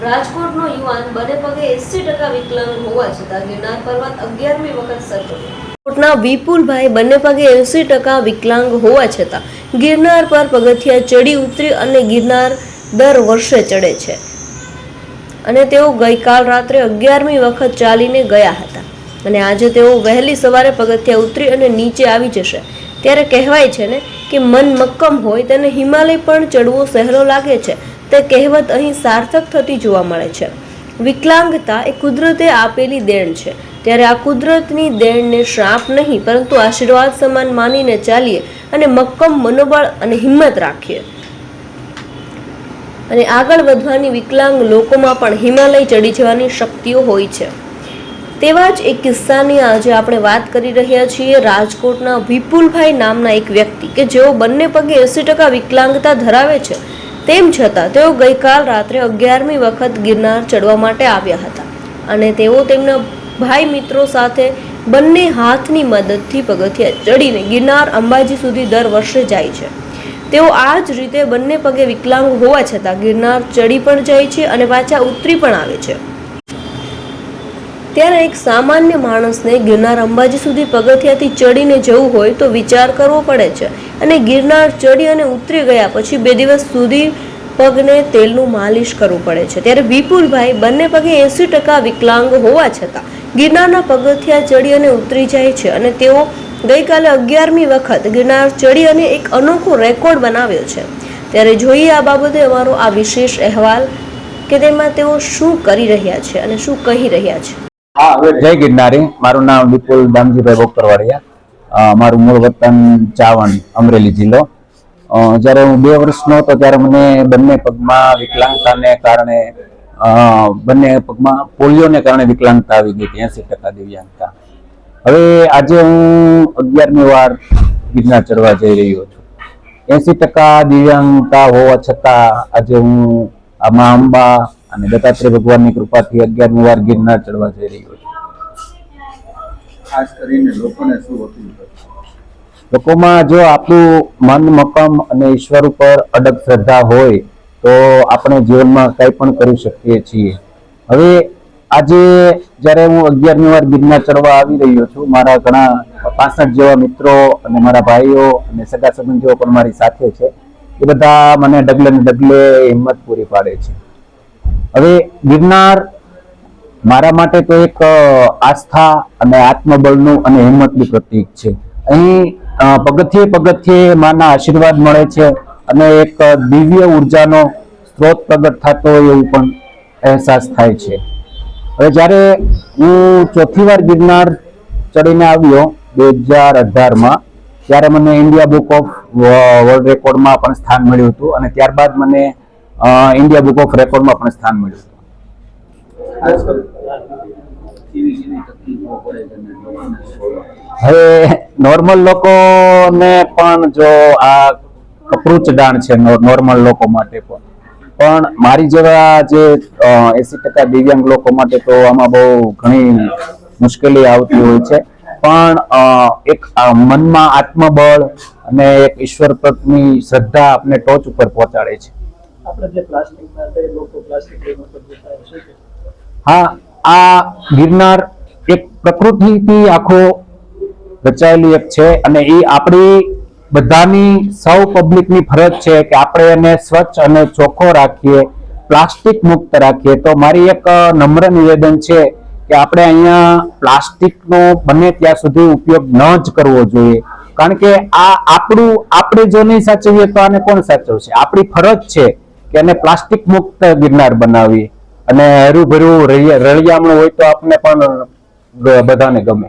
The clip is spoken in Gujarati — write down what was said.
રાજકોટનો યુવાન બને પગે 80% વિકલાંગ હોવા છતાં ગિરનાર પર્વત 11મી વખત સર કર્યો। રાજકોટના વિપુલભાઈ બંને પગે 80% વિકલાંગ હોવા છતાં ગિરનાર પર પગથિયા ચડી ઉતરી અને ગિરનાર દર વર્ષે ચડે છે અને તેઓ ગઈકાલ રાત્રે 11મી વખત ચાલીને ગયા હતા અને આજે તેઓ વહેલી સવારે પગથિયા ઉતરી અને નીચે આવી જશે। ત્યારે કહેવાય છે ને કે મન મક્કમ હોય તેને હિમાલય પણ ચડવો સહેલો લાગે છે। તે કહેવત અહીં સાર્થક થતી જોવા મળે છે। વિકલાંગતા એ કુદરતે આપેલી દેણ છે, ત્યારે આ કુદરતની દેણને શ્રાપ નહીં પરંતુ આશીર્વાદ સમાન માનીને ચાલીએ અને મક્કમ મનોબળ અને હિંમત રાખીએ અને આગળ વધવાની વિકલાંગ લોકોમાં પણ હિમાલય ચડી જવાની શક્તિઓ હોય છે। તેવા જ એક કિસ્સાની આજે આપણે વાત કરી રહ્યા છીએ। રાજકોટના વિપુલભાઈ નામના એક વ્યક્તિ કે જેઓ બંને પગે 80% વિકલાંગતા ધરાવે છે, તેમ છતાં તેઓ ગઈકાલ રાત્રે 11મી વખત ગિરનાર ચડવા માટે આવ્યા હતા અને તેઓ તેમના ભાઈ મિત્રો સાથે બંને હાથની મદદથી પગથિયા ચડીને ગિરનાર અંબાજી સુધી દર વર્ષે જાય છે। તેઓ આ જ રીતે બંને પગે વિકલાંગ હોવા છતાં ગિરનાર ચડી પણ જાય છે અને પાછા ઉતરી પણ આવે છે। ત્યારે એક સામાન્ય માણસને ગિરનાર અંબાજી સુધી પગથિયાથી ચડીને જવું હોય તો વિચાર કરવો પડે છે અને ગિરનાર ચડી અને ઉતરી ગયા પછી 2 દિવસ સુધી પગને તેલનું માલિશ કરવું પડે છે। ત્યારે વિપુલભાઈ બંને પગે 80% વિકલાંગ હોવા છતાં ગિરનારના પગથિયા ચડી અને ઉતરી જાય છે અને તેઓ ગઈકાલે 11મી વખત ગિરનાર ચડી અને એક અનોખો રેકોર્ડ બનાવ્યો છે। ત્યારે જોઈએ આ બાબતે અમારો આ વિશેષ અહેવાલ કે તેમાં તેઓ શું કરી રહ્યા છે અને શું કહી રહ્યા છે। જય ગિરનારી, મારું નામ વિપુલ દામજીભાઈ બોકરવાડિયા, મારું મૂળ વતન ચાવણ, અમરેલી જિલ્લો। જ્યારે હું 2 વર્ષનો હતો ત્યારે મને બંને પગમાં વિકલાંગતાને કારણે બંને પગમાં પોલિયોને કારણે વિકલાંગતા આવી ગઈ હતી, 80% દિવ્યાંગતા। હવે આજે હું 11મી વાર ગિરનાર ચડવા જઈ રહ્યો છું। 80% દિવ્યાંગતા હોવા છતાં આજે હું આ મા અંબા અને દત્તાત્રેય ભગવાનની કૃપાથી 11મી વાર ગિરનાર ચડવા જઈ રહ્યો છું। ખાસ કરીને લોકોને શું અપીલ કરશો? લોકોમાં જો આપણું મન મક્કમ અને ઈશ્વર ઉપર અડગ શ્રદ્ધા હોય તો આપણે જીવનમાં કંઈ પણ કરી શકીએ છીએ। હવે આજે જ્યારે હું 11મી વાર ગિરનાર ચડવા આવી રહ્યો છું, મારા ઘણા 65 જેવા મિત્રો અને મારા ભાઈઓ અને સગા સંબંધીઓ પણ મારી સાથે છે। એ બધા મને ડગલે ને ડગલે હિંમત પૂરી પાડે છે। હવે ગિરનાર મારા માટે તો એક આસ્થા અને આત્મબળનું અને હિંમતનું પ્રતીક છે। અહીં પગથિયે પગથિયે માના આશીર્વાદ મળે છે અને એક દિવ્ય ઉર્જાનો સ્ત્રોત પ્રગટ થતો હોય એવું પણ અહેસાસ થાય છે। હવે જ્યારે હું 4થી વાર ગિરનાર ચડીને આવ્યો 2018માં, ત્યારે મને ઇન્ડિયા બુક ઓફ વર્લ્ડ રેકોર્ડમાં પણ સ્થાન મળ્યું હતું અને ત્યારબાદ મને ઇન્ડિયા બુક ઓફ રેકોર્ડમાં પણ સ્થાન મળ્યું હતું। હવે નોર્મલ લોકોને પણ જો આ કપરું ચડાણ છે નોર્મલ લોકો માટે પણ મારી જેવા જે 80% દિવ્યાંગ લોકો માટે તો આમાં બહુ ઘણી મુશ્કેલી આવતી હોય છે। પણ એક મનમાં આત્મબળ અને એક ઈશ્વર પ્રત્યેની શ્રદ્ધા આપણે ટોચ ઉપર પહોંચાડે છે। હા, આ ગિરનાર એક પ્રકૃતિથી આખો રચાયેલી એક છે અને એ આપણી બધાની સૌ પબ્લિકની ફરજ છે કે આપણે એને સ્વચ્છ અને ચોખ્ખો રાખીએ, પ્લાસ્ટિક મુક્ત રાખીએ। તો મારી એક નમ્ર નિવેદન છે કે આપણે અહીંયા પ્લાસ્ટિકનો બને ત્યાં સુધી ઉપયોગ ન જ કરવો જોઈએ, કારણ કે આ આપણે જો નહીં સાચવીએ તો આને કોણ સાચવશે? આપણી ફરજ છે કે એને પ્લાસ્ટિક મુક્ત ગિરનાર બનાવીએ અને હર્યું ભર્યું રળિયામણું હોય તો આપણે પણ બધાને ગમે।